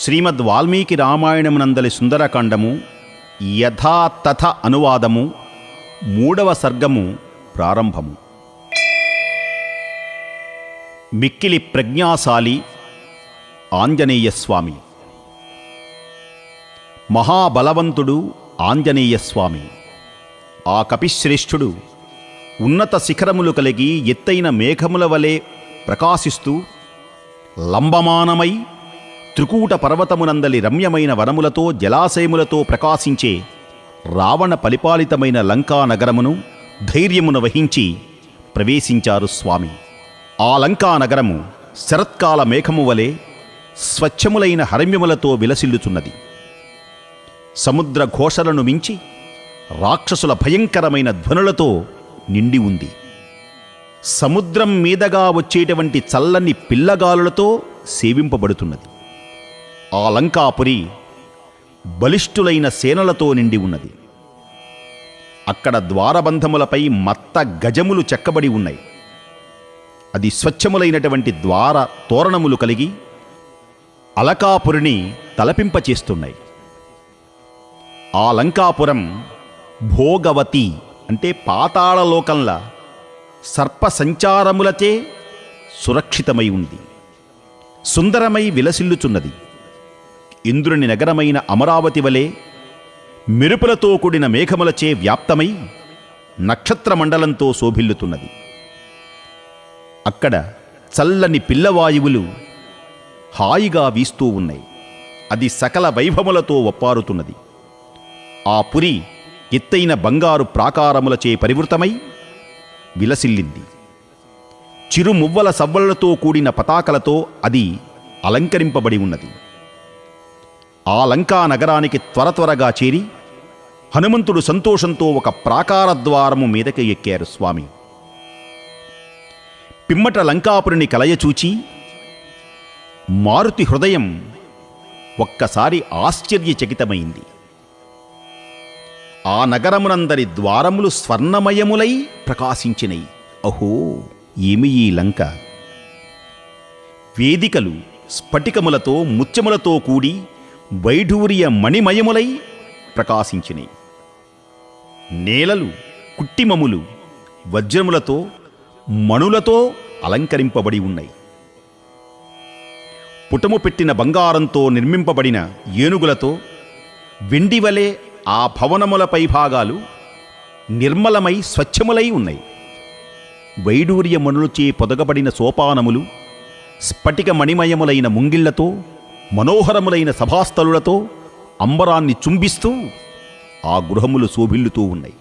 శ్రీమద్ వాల్మీకి రామాయణమునందలి సుందరకాండము యథాతథ అనువాదము 3వ సర్గము ప్రారంభము. మిక్కిలి ప్రజ్ఞాశాలి ఆంజనేయస్వామి. మహాబలవంతుడు ఆంజనేయస్వామి. ఆ కపిశ్రేష్ఠుడు ఉన్నత శిఖరములు కలిగి ఎత్తైన మేఘముల వలె ప్రకాశిస్తూ లంబమానమై త్రికూట పర్వతమునందలి రమ్యమైన వనములతో జలాశయములతో ప్రకాశించే రావణ పరిపాలితమైన లంకా నగరమును ధైర్యమును వహించి ప్రవేశించారు స్వామి. ఆ లంకా నగరము శరత్కాల మేఘము వలె స్వచ్ఛములైన హరమ్యములతో విలసిల్లుచున్నది. సముద్ర ఘోషలను మించి రాక్షసుల భయంకరమైన ధ్వనులతో నిండి ఉంది. సముద్రం మీదగా వచ్చేటువంటి చల్లని పిల్లగాలులతో సేవింపబడుతున్నది. ఆ లంకాపురి బలిష్ఠులైన సేనలతో నిండి ఉన్నది. అక్కడ ద్వారబంధములపై మత్త గజములు చెక్కబడి ఉన్నాయి. అది స్వచ్ఛములైనటువంటి ద్వార తోరణములు కలిగి అలకాపురిని తలపింపచేస్తున్నాయి. ఆ లంకాపురం భోగవతి అంటే పాతాళలోకంలా సర్ప సంచారములచే సురక్షితమై ఉంది. సుందరమై విలసిల్లుచున్నది. ఇంద్రుని నగరమైన అమరావతి వలె మెరుపులతో కూడిన మేఘములచే వ్యాప్తమై నక్షత్రమండలంతో శోభిల్లుతున్నది. అక్కడ చల్లని పిల్లవాయువులు హాయిగా వీస్తూ ఉన్నాయి. అది సకల వైభవములతో ఒప్పారుతున్నది. ఆ పురి ఎత్తైన బంగారు ప్రాకారములచే పరివృతమై విలసిల్లింది. చిరుమువ్వల సవ్వళ్లతో కూడిన పతాకలతో అది అలంకరింపబడి ఉన్నది. ఆ లంకా నగరానికి త్వరగా చేరి హనుమంతుడు సంతోషంతో ఒక ప్రాకార ద్వారము మీదకి ఎక్కారు స్వామి. పిమ్మట లంకాపురిని కలయచూచి మారుతి హృదయం ఒక్కసారి ఆశ్చర్యచకితమైంది. ఆ నగరమునందరి ద్వారములు స్వర్ణమయములై ప్రకాశించినయి. అహో, ఏమి ఈ లంక! వేదికలు స్ఫటికములతో ముత్యములతో కూడి వైఢూర్య మణిమయములై ప్రకాశించినయి. నేలలు కుట్టిమములు వజ్రములతో మణులతో అలంకరింపబడి ఉన్నాయి. పుటము పెట్టిన బంగారంతో నిర్మింపబడిన ఏనుగులతో వెండివలే ఆ భవనములపై భాగాలు నిర్మలమై స్వచ్ఛములై ఉన్నాయి. వైడూర్య మణులచే పొదగబడిన సోపానములు స్ఫటిక మణిమయములైన ముంగిళ్లతో మనోహరములైన సభాస్థలులతో అంబరాన్ని చుంబిస్తూ ఆ గృహములు శోభిల్లుతూ ఉన్నాయి.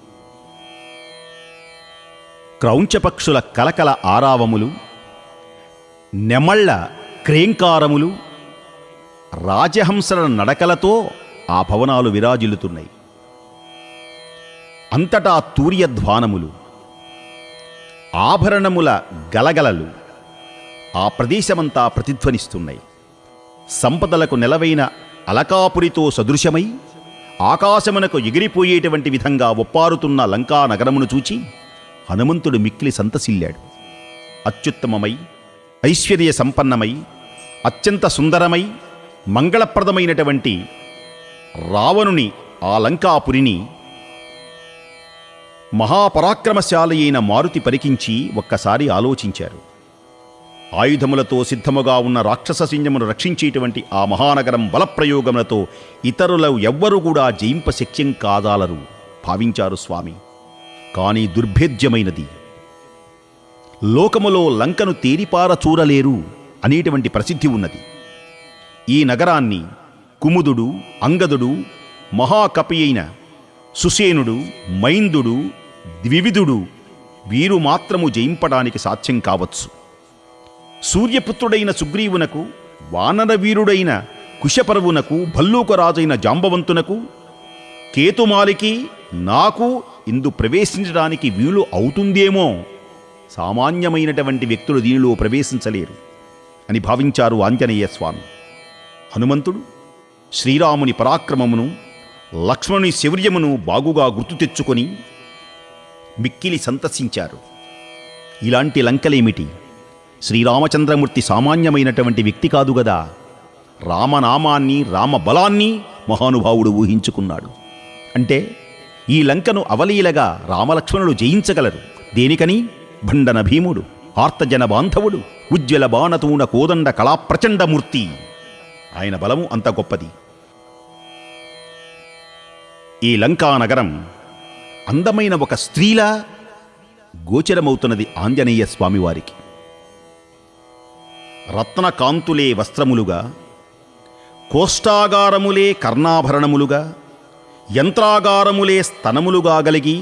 క్రౌంచపక్షుల కలకల ఆరావములు, నెమళ్ల క్రేంకారములు, రాజహంసల నడకలతో ఆ భవనాలు విరాజిల్లుతున్నాయి. అంతటా తూర్యధ్వానములు, ఆభరణముల గలగలలు ఆ ప్రదేశమంతా ప్రతిధ్వనిస్తున్నాయి. సంపదలకు నెలవైన అలకాపురితో సదృశమై ఆకాశమునకు ఎగిరిపోయేటువంటి విధంగా ఒప్పారుతున్న లంకా నగరమును చూచి హనుమంతుడు మిక్కిలి సంతసిల్లాడు. అత్యుత్తమమై ఐశ్వర్య సంపన్నమై అత్యంత సుందరమై మంగళప్రదమైనటువంటి రావణుని ఆ లంకాపురిని మహాపరాక్రమశాలి అయిన మారుతి పరికించి ఒక్కసారి ఆలోచించారు. ఆయుధములతో సిద్ధముగా ఉన్న రాక్షస సైన్యమును రక్షించేటువంటి ఆ మహానగరం బలప్రయోగములతో ఇతరులు ఎవ్వరూ కూడా జయింపశక్యం కాదాలరు భావించారు స్వామి. కానీ దుర్భేద్యమైనది. లోకములో లంకను తేరిపార చూరలేరు అనేటువంటి ప్రసిద్ధి ఉన్నది. ఈ నగరాన్ని కుముదుడు, అంగదుడు, మహాకపి అయిన సుసేనుడు, మైందుడు, ద్వివిధుడు వీరు మాత్రము జయింపడానికి సాధ్యం కావచ్చు. సూర్యపుత్రుడైన సుగ్రీవునకు, వానరవీరుడైన కుశపర్వునకు, భల్లూకరాజైన జాంబవంతునకు, కేతుమాలికి, నాకు ఇందు ప్రవేశించడానికి వీలు అవుతుందేమో. సామాన్యమైనటువంటి వ్యక్తులు దీనిలో ప్రవేశించలేరు అని భావించారు ఆంజనేయ స్వామి. హనుమంతుడు శ్రీరాముని పరాక్రమమును, లక్ష్మణుని శౌర్యమును బాగుగా గుర్తు తెచ్చుకొని మిక్కిలి సంతసించారు. ఇలాంటి లంకలేమిటి! శ్రీరామచంద్రమూర్తి సామాన్యమైనటువంటి వ్యక్తి కాదు గదా. రామనామాన్ని, రామబలాన్ని మహానుభావుడు ఊహించుకున్నాడు. అంటే ఈ లంకను అవలీలగా రామలక్ష్మణులు జయించగలరు. దేనికని? భండన భీముడు, ఆర్తజన బాంధవుడు, ఉజ్వల బాణతూణ కోదండ కళాప్రచండమూర్తి. ఆయన బలము అంత గొప్పది. ఈ లంకా నగరం అందమైన ఒక స్త్రీలా గోచరమవుతున్నది ఆంజనేయ స్వామివారికి. రత్నకాంతులే వస్త్రములుగా, కోష్టాగారములే కర్ణాభరణములుగా, యంత్రాగారములే స్తనములుగా గలిగి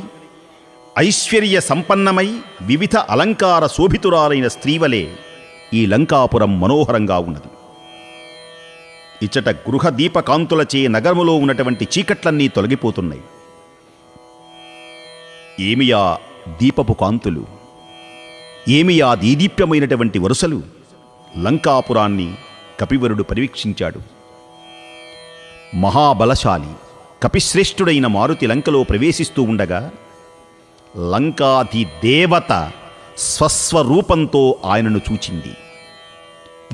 ఐశ్వర్య సంపన్నమై వివిధ అలంకార శోభితురాలైన స్త్రీవలే ఈ లంకాపురం మనోహరంగా ఉన్నది. ఇచ్చట గృహ దీపకాంతులచే నగరములో ఉన్నటువంటి చీకట్లన్నీ తొలగిపోతున్నాయి. ఏమియా దీపపు కాంతులు, ఏమియా దీదీప్యమైనటువంటి వరుసలు! లంకాపురాన్ని కపివరుడు పరీక్షించాడు. మహాబలశాలి కపిశ్రేష్ఠుడైన మారుతి లంకలో ప్రవేశిస్తూ ఉండగా లంకాధి దేవత స్వస్వరూపంతో ఆయనను చూచింది.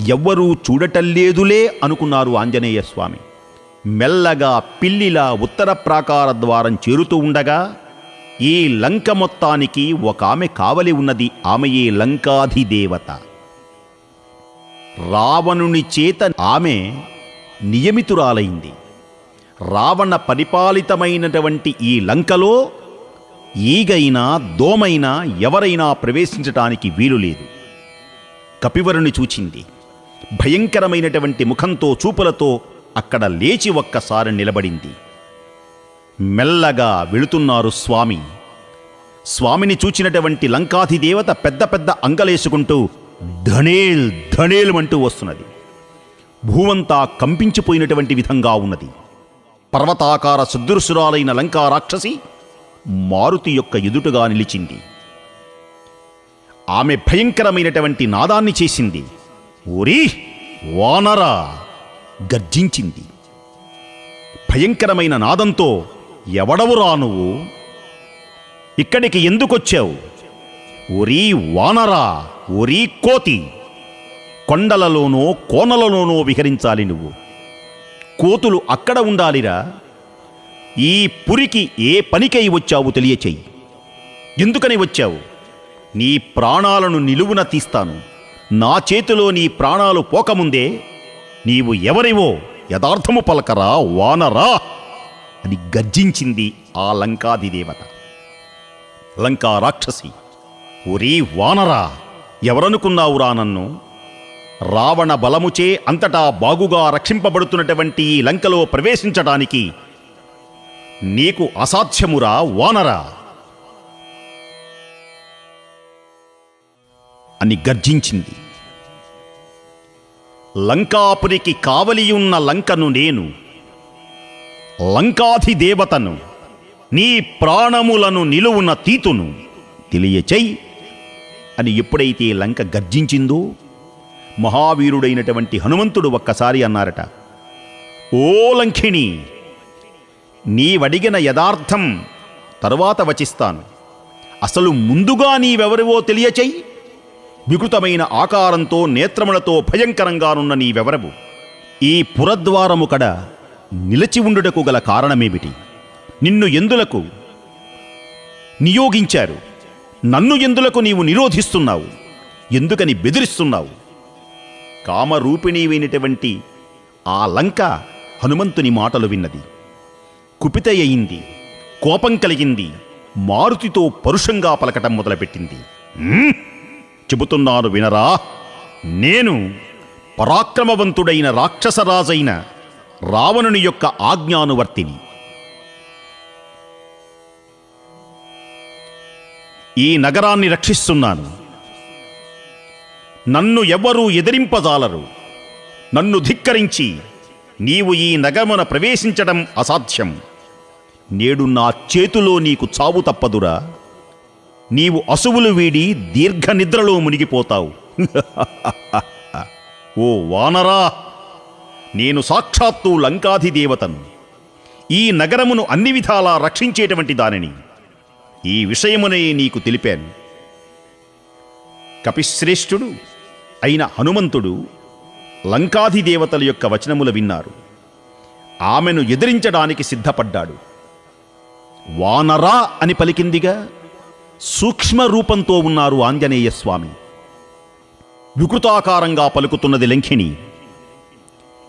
ఎవ్వరూ చూడటల్లేదులే అనుకున్నారు ఆంజనేయ స్వామి. మెల్లగా పిల్లిలా ఉత్తర ప్రాకార ద్వారం చేరుతూ ఉండగా ఈ లంక మొత్తానికి ఒక ఆమె కావలి ఉన్నది. ఆమెయే లంకాధిదేవత. రావణుని చేత ఆమె నియమితురాలైంది. రావణ పరిపాలితమైనటువంటి ఈ లంకలో ఈగైనా దోమైనా ఎవరైనా ప్రవేశించటానికి వీలులేదు. కపివరుని చూచింది. భయంకరమైనటువంటి ముఖంతో చూపులతో అక్కడ లేచి ఒక్కసారి నిలబడింది. మెల్లగా వెళుతున్నారు స్వామి. స్వామిని చూచినటువంటి లంకాధిదేవత పెద్ద పెద్ద అంగలేసుకుంటూ ధనేల్ ధనేల్మంటూ వస్తున్నది. భూమంతా కంపించిపోయినటువంటి విధంగా ఉన్నది. పర్వతాకార సదృశురాలైన లంకా రాక్షసి మారుతి యొక్క ఎదుటగా నిలిచింది. ఆమె భయంకరమైనటువంటి నాదాన్ని చేసింది. ఓరీ వానరా! గర్జించింది. భయంకరమైన నాదంతో, ఎవడవురా నువ్వు? ఇక్కడికి ఎందుకొచ్చావు? ఓరీ వానరా! ఓరీ కోతి! కొండలలోనో కోనలలోనో విహరించాలి నువ్వు. కోతులు అక్కడ ఉండాలిరా. ఈ పురికి ఏ పనికై వచ్చావు తెలియచెయ్యి. ఎందుకని వచ్చావు? నీ ప్రాణాలను నిలువున తీస్తాను. నా చేతిలో నీ ప్రాణాలు పోకముందే నీవు ఎవరివో యథార్థము పలకరా వానరా అని గర్జించింది ఆ లంకాధిదేవత. లంకా రాక్షసి, ఒరీ వానరా! ఎవరనుకున్నావురా నన్ను? రావణ బలముచే అంతటా బాగుగా రక్షింపబడుతున్నటువంటి ఈ లంకలో ప్రవేశించడానికి నీకు అసాధ్యమురా వానరా అని గర్జించింది. లంకాపురికి కావలియున్న లంకను నేను, లంకాధిదేవతను, నీ ప్రాణములను నిలువున తీతును, తెలియచెయ్యి అని ఎప్పుడైతే లంక గర్జించిందో మహావీరుడైనటువంటి హనుమంతుడు ఒక్కసారి అన్నారట, ఓ లంకిణి, నీవడిగిన యథార్థం తరువాత వచిస్తాను. అసలు ముందుగా నీవెవరివో తెలియచెయ్యి. వికృతమైన ఆకారంతో నేత్రములతో భయంకరంగానున్న నీవెవరవు? ఈ పురద్వారము కడ నిలిచి ఉండుటకు గల కారణమేమిటి? నిన్ను ఎందులకు నియోగించారు? నన్ను ఎందులకు నీవు నిరోధిస్తున్నావు? ఎందుకని బెదిరిస్తున్నావు? కామరూపిణీవైనటువంటి ఆ లంక హనుమంతుని మాటలు విన్నది. కుపితయ్యింది, కోపం కలిగింది. మారుతితో పరుషంగా పలకటం మొదలుపెట్టింది. చెబుతున్నాను వినరా, నేను పరాక్రమవంతుడైన రాక్షసరాజైన రావణుని యొక్క ఆజ్ఞానువర్తిని. ఈ నగరాన్ని రక్షిస్తున్నాను. నన్ను ఎవ్వరూ ఎదిరింపజాలరు. నన్ను ధిక్కరించి నీవు ఈ నగరమున ప్రవేశించడం అసాధ్యం. నేడు నా చేతిలో నీకు చావు తప్పదురా. నీవు అసువులు వీడి దీర్ఘ నిద్రలో మునిగిపోతావు. ఓ వానరా, నేను సాక్షాత్తు లంకాధిదేవతను. ఈ నగరమును అన్ని విధాలా రక్షించేటువంటి దానిని. ఈ విషయమునే నీకు తెలిపాను. కపిశ్రేష్ఠుడు అయిన హనుమంతుడు లంకాధిదేవతల యొక్క వచనములు విన్నారు. ఆమెను ఎదిరించడానికి సిద్ధపడ్డాడు. వానరా అని పలికిందిగా, సూక్ష్మ రూపంతో ఉన్నారు ఆంజనేయ స్వామి. వికృతాకారంగా పలుకుతున్నది లంకిణి.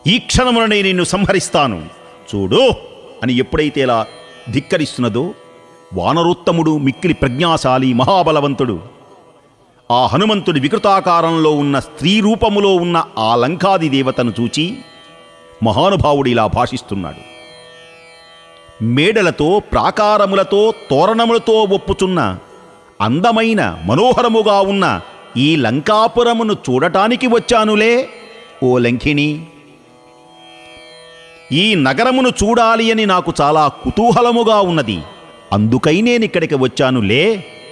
ఈ క్షణముననే నిన్ను సంహరిస్తాను చూడు అని ఎప్పుడైతే ఇలా ధిక్కరిస్తున్నదో, వానరోత్తముడు మిక్కిలి ప్రజ్ఞాశాలి మహాబలవంతుడు ఆ హనుమంతుడి వికృతాకారంలో ఉన్న స్త్రీ రూపములో ఉన్న ఆ లంకాది దేవతను చూచి మహానుభావుడు ఇలా భాషిస్తున్నాడు. మేడలతో ప్రాకారములతో తోరణములతో ఒప్పుచున్న అందమైన మనోహరముగా ఉన్న ఈ లంకాపురమును చూడటానికి వచ్చానులే ఓ లంకిణి. ఈ నగరమును చూడాలి అని నాకు చాలా కుతూహలముగా ఉన్నది. అందుకై నేనిక్కడికి వచ్చానులే.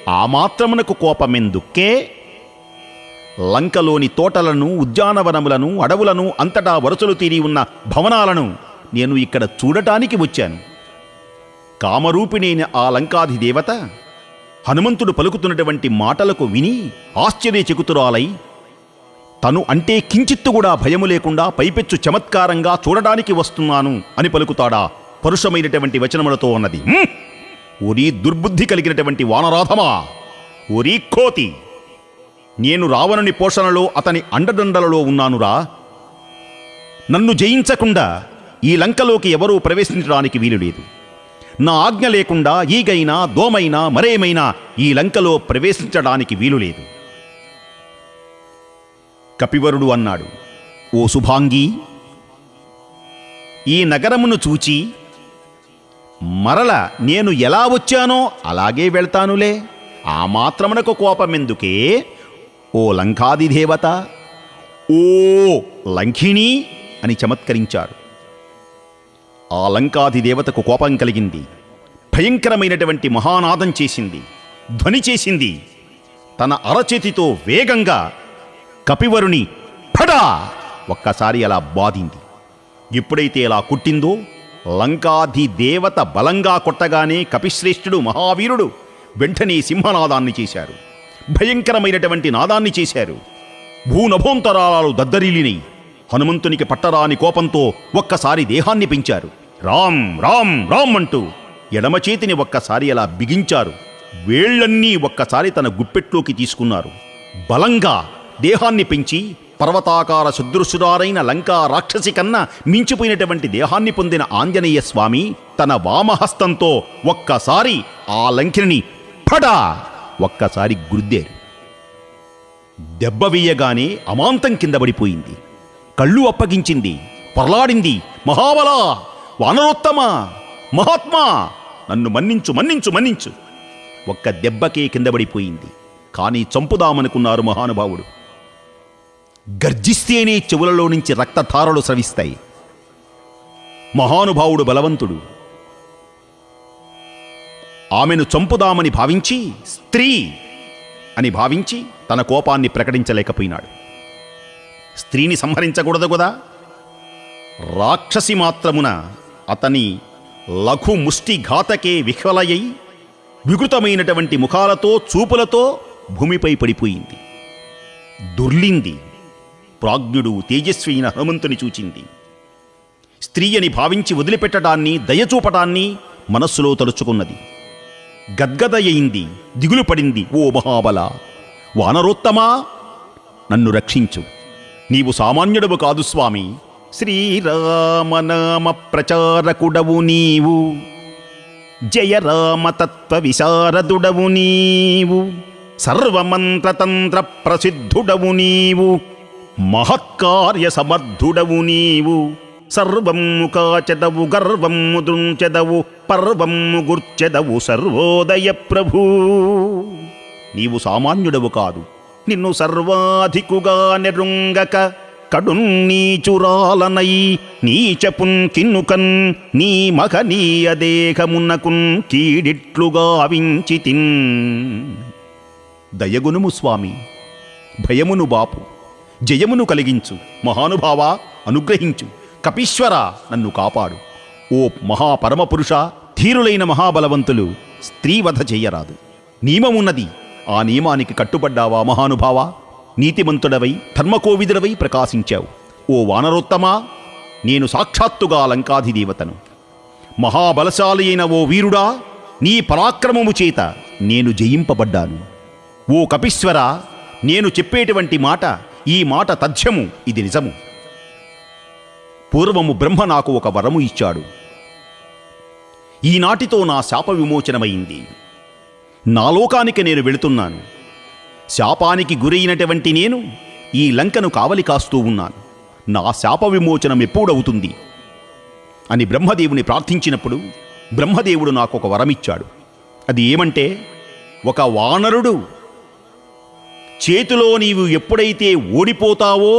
ఆ మాత్రమునకు కోపమెందుక్కే? లంకలోని తోటలను, ఉద్యానవనములను, అడవులను, అంతటా వరుసలు తీరి ఉన్న భవనాలను నేను ఇక్కడ చూడటానికి వచ్చాను. కామరూపిణైన ఆ లంకాధి దేవత హనుమంతుడు పలుకుతున్నటువంటి మాటలకు విని ఆశ్చర్యచకితురాలై, తను అంటే కించిత్తు కూడా భయము లేకుండా పైపెచ్చు చమత్కారంగా చూడడానికి వస్తున్నాను అని పలుకుతాడా పరుషమైనటువంటి వచనములతో ఉన్నది. ఓరీ దుర్బుద్ధి కలిగినటువంటి వానరాధమా, ఓరీ కోతి, నేను రావణుని పోషణలో అతని అండదండలలో ఉన్నానురా. నన్ను జయించకుండా ఈ లంకలోకి ఎవరూ ప్రవేశించడానికి వీలులేదు. నా ఆజ్ఞ లేకుండా ఈగైనా దోమైనా మరేమైనా ఈ లంకలో ప్రవేశించడానికి వీలులేదు. కపివరుడు అన్నాడు, ఓ శుభాంగి, ఈ నగరమును చూచి మరల నేను ఎలా వచ్చానో అలాగే వెళ్తానులే. ఆ మాత్రమునకు కోపమెందుకే ఓ లంకాదిదేవత, ఓ లంకిణి అని చమత్కరించారు. ఆ లంకాదిదేవతకు కోపం కలిగింది. భయంకరమైనటువంటి మహానాదం చేసింది, ధ్వని చేసింది. తన అరచేతితో వేగంగా కపివరుని ఫడా ఒక్కసారి అలా బాధింది. ఎప్పుడైతే అలా కుట్టిందో, లంకాధిదేవత బలంగా కొట్టగానే కపిశ్రేష్ఠుడు మహావీరుడు వెంటనే సింహనాదాన్ని చేశారు. భయంకరమైనటువంటి నాదాన్ని చేశారు. భూనభోంతరాలు దద్దరిల్లినై. హనుమంతునికి పట్టరాని కోపంతో ఒక్కసారి దేహాన్ని పెంచారు. రామ్ రామ్ రామ్ అంటూ ఎడమ చేతిని ఒక్కసారి అలా బిగించారు. వేళ్లన్నీ ఒక్కసారి తన గుప్పెట్లోకి తీసుకున్నారు. బలంగా దేహాన్ని పెంచి పర్వతాకార సదృశురారైన లంకా రాక్షసి కన్నా మించిపోయినటువంటి దేహాన్ని పొందిన ఆంజనేయ స్వామి తన వామహస్తంతో ఒక్కసారి ఆ లంకిని ఫడా ఒక్కసారి గుద్దారు. దెబ్బ వేయగానే అమాంతం కింద పడిపోయింది. కళ్ళు అప్పగించింది, పొరలాడింది. మహాబల, వానరోత్తమ, మహాత్మా, నన్ను మన్నించు మన్నించు మన్నించు. ఒక్క దెబ్బకే కింద పడిపోయింది. కానీ చంపుదామనుకున్నారు మహానుభావుడు. గర్జిస్తేనే చెవులలో నుంచి రక్తధారలు స్రవిస్తాయి. మహానుభావుడు బలవంతుడు. ఆమెను చంపుదామని భావించి, స్త్రీ అని భావించి తన కోపాన్ని ప్రకటించలేకపోయినాడు. స్త్రీని సంహరించకూడదు కదా. రాక్షసి మాత్రమున అతని లఘు ముష్టి ఘాతకే విహ్వలయ్యి వికృతమైనటువంటి ముఖాలతో చూపులతో భూమిపై పడిపోయింది. దుర్లింది. ప్రాజ్ఞుడు తేజస్వి అయిన హనుమంతుని చూచింది. స్త్రీ అని భావించి వదిలిపెట్టడాన్ని, దయచూపటాన్ని మనస్సులో తలుచుకున్నది. గద్గదయ్యింది, దిగులు పడింది. ఓ మహాబల, వానరోత్తమా, నన్ను రక్షించు. నీవు సామాన్యుడవు కాదు స్వామి. శ్రీరామనామ ప్రచారకుడవు నీవు, జయ రామతత్వ విశారదుడవు నీవు, సర్వమంత్రతంత్ర ప్రసిద్ధుడవు నీవు, మహత్కార్య సమర్థుడవు నీవు, సర్వము కాచెదవు, గర్వము దృంచెదవు, పర్వము గుర్చెదవు, సర్వోదయ ప్రభూ. నీవు సామాన్యుడవు కాదు. నిన్ను సర్వాధికుగా నెరుంగక కడున్నీచురాలనై నీచపున్ కిన్నుకన్ నీ మహనీయ దేహమునకున్ కీడిట్లుగా వించితిన్. దయగునుము స్వామి, భయమును బాపు, జయమును కలిగించు. మహానుభావా, అనుగ్రహించు. కపీశ్వర, నన్ను కాపాడు. ఓ మహాపరమపురుష, ధీరులైన మహాబలవంతులు స్త్రీవధ చెయ్యరాదు. నియమమున్నది. ఆ నియమానికి కట్టుబడ్డావా మహానుభావా? నీతిమంతుడవై ధర్మకోవిదుడవై ప్రకాశించావు. ఓ ఓ వానరోత్తమా, నేను సాక్షాత్తుగా లంకాధిదేవతను. మహాబలశాలి అయిన ఓ వీరుడా, నీ పరాక్రమము చేత నేను జయింపబడ్డాను. ఓ కపీశ్వర, నేను చెప్పేటువంటి మాట, ఈ మాట తథ్యము, ఇది నిజము. పూర్వము బ్రహ్మ నాకు ఒక వరము ఇచ్చాడు. ఈనాటితో నా శాప విమోచనమైంది. నా లోకానికి నేను వెళుతున్నాను. శాపానికి గురైనటువంటి నేను ఈ లంకను కావలి కాస్తూ ఉన్నాను. నా శాప విమోచనం ఎప్పుడవుతుంది అని బ్రహ్మదేవుని ప్రార్థించినప్పుడు బ్రహ్మదేవుడు నాకు ఒక వరమిచ్చాడు. అది ఏమంటే, ఒక వానరుడు చేతిలో నీవు ఎప్పుడైతే ఓడిపోతావో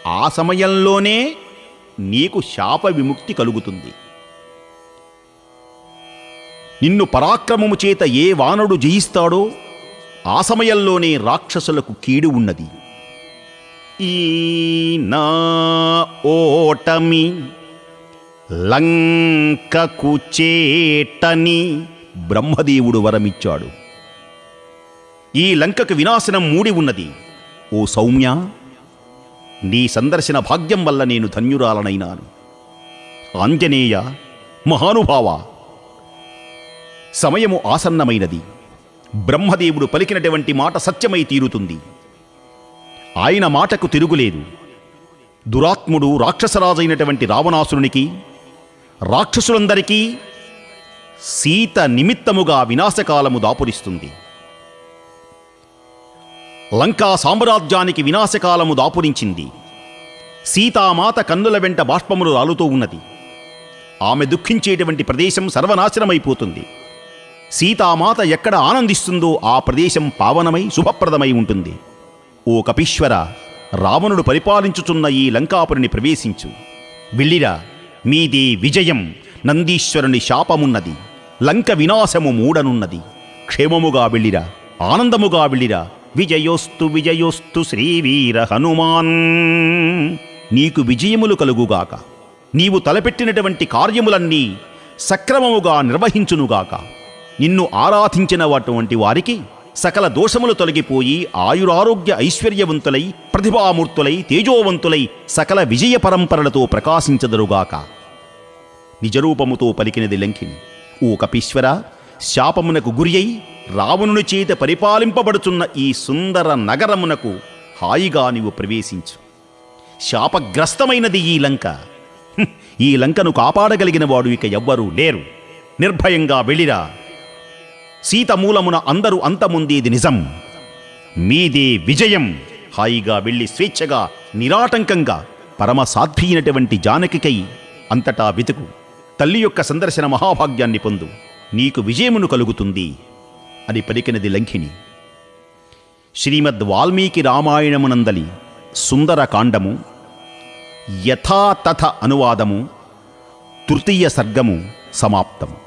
ఆ సమయంలోనే నీకు శాప విముక్తి కలుగుతుంది. నిన్ను పరాక్రమము చేత ఏ వానరుడు జయిస్తాడో ఆ సమయంలోనే రాక్షసులకు కీడు ఉన్నది. ఈ నా ఓటమి లంకకు చేటని బ్రహ్మదేవుడు వరమిచ్చాడు. ఈ లంకకు వినాశనం మూడి ఉన్నది. ఓ సౌమ్య, నీ సందర్శన భాగ్యం వల్ల నేను ధన్యురాలనైనాను. ఆంజనేయ, మహానుభావ, సమయము ఆసన్నమైనది. బ్రహ్మదేవుడు పలికినటువంటి మాట సత్యమై తీరుతుంది. ఆయన మాటకు తిరుగులేదు. దురాత్ముడు రాక్షసరాజైనటువంటి రావణాసురునికి, రాక్షసులందరికీ సీత నిమిత్తముగా వినాశకాలము దాపురిస్తుంది. లంకా సామ్రాజ్యానికి వినాశకాలము దాపురించింది. సీతామాత కన్నుల వెంట బాష్పములు రాలుతూ ఉన్నది. ఆమె దుఃఖించేటువంటి ప్రదేశం సర్వనాశనమైపోతుంది. సీతామాత ఎక్కడ ఆనందిస్తుందో ఆ ప్రదేశం పావనమై శుభప్రదమై ఉంటుంది. ఓ కపీశ్వర, రావణుడు పరిపాలించుచున్న ఈ లంకాపురిని ప్రవేశించు. వెళ్ళిరా, మీదే విజయం. నందీశ్వరుని శాపమున్నది. లంక వినాశము మూడనున్నది. క్షేమముగా వెళ్ళిరా, ఆనందముగా వెళ్ళిరా. విజయోస్తు విజయోస్తు శ్రీవీర హనుమాన్. నీకు విజయములు కలుగుగాక. నీవు తలపెట్టినటువంటి కార్యములన్నీ సక్రమముగా నిర్వహించునుగాక. నిన్ను ఆరాధించినటువంటి వారికి సకల దోషములు తొలగిపోయి ఆయురారోగ్య ఐశ్వర్యవంతులై ప్రతిభామూర్తులై తేజోవంతులై సకల విజయ పరంపరలతో ప్రకాశించదరుగాక. నిజరూపముతో పలికినది లంకిని. ఓ కపీశ్వర, శాపమునకు గురి అయి రావణుని చేత పరిపాలింపబడుచున్న ఈ సుందర నగరమునకు హాయిగా నీవు ప్రవేశించు. శాపగ్రస్తమైనది ఈ లంక. ఈ లంకను కాపాడగలిగిన వాడు ఇక ఎవ్వరూ లేరు. నిర్భయంగా వెళ్ళిరా. సీత మూలమున అందరూ అంతముందేది నిజం. మీదే విజయం. హాయిగా వెళ్ళి స్వేచ్ఛగా నిరాటంకంగా పరమసాధ్వీనటువంటి జానకికై అంతటా వెతుకు. తల్లి యొక్క సందర్శన మహాభాగ్యాన్ని పొందు. నీకు విజయమును కలుగుతుంది అని పలికినది లంకిని. శ్రీమద్ వాల్మీకి రామాయణమునందలి సుందరకాండము యథాతథ అనువాదము తృతీయ సర్గము సమాప్తము.